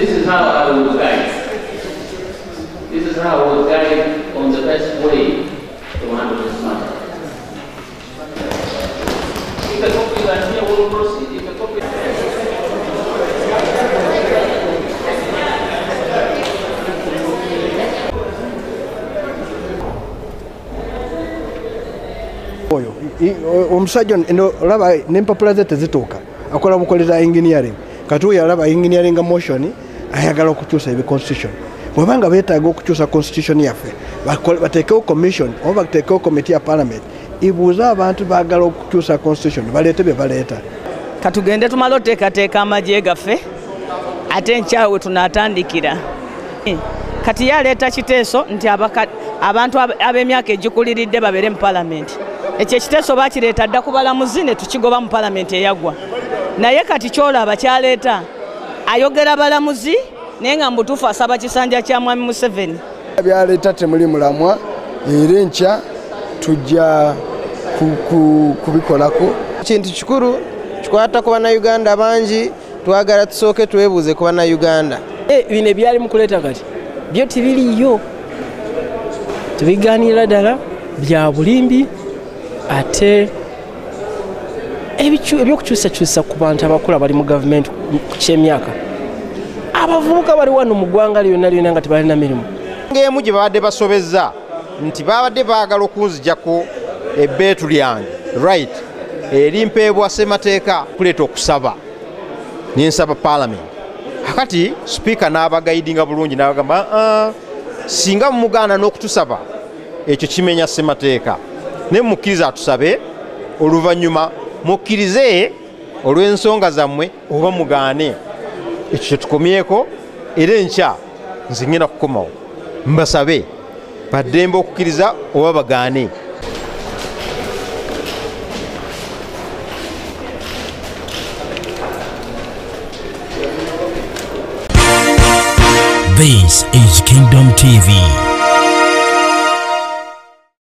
This is how I will guide. This is how I will guide on the best way to handle this matter. If a copy is here, we will proceed. If a copy omusajja olaba n'empapula ze tezituuka akola bukoleza engineering katuuyo alaba engineering motion ayagala okukyusa ebi constitution bwebanga beetaaga okukyusa constitution yaffe bateekewo commission oba bateekewo committee ya parliament ibuuza abantu baagala okukyusa constitution baleete bye baleeta katugende tumala oteekateeka amagye gaffe ate nkyawe tunaatandikira kati yaleeta kiteeso nti abantu ab'emyaka egikuliridde babeere mu palamenti ekyo ekiteeso bakireeta dda ku balamuzi ne tukigoba mu palamenti eyaggwa naye kati kyolaba kyaleeta ayogera balamuzi naye nga mbutuufu asaba kisanja kya mwami Museveni byaleeta temuli mulamwa era enkya tujja kubikolako kintu kikulu kikwata ku bannayuganda bangi twagala tusooke twebuuze ku bannayuganda bino ebyali mu kuleeta kati byo tibiriyo tubiganira ddala bya bulimbi ate ebyokukyusakyusa ku bantu abakula bali mu gavumenti ku kyemyaka abavubuka bali wano mu ggwanga lyonna lyonna nga tebalina mirimu ng'emu gye babadde basobezza nti babadde baagala okunzijjako ebbeetu lyange right erimpeebwa ssemateeka kuleeta okusaba nensaba palamenti akati sipiika n'abagayidinga bulungi n'abagamba singa mumugaana n'okutusaba ekyo kimenya ssemateeka naye mukkiriza atusabe oluvannyuma mukkirize olw'ensonga zammwe oba mugaane ekyo kye tukomyeko era enkya nze ngenda kukomawo mbasabe baddembe okukkiriza oba bagaane. This is Kingdom TV.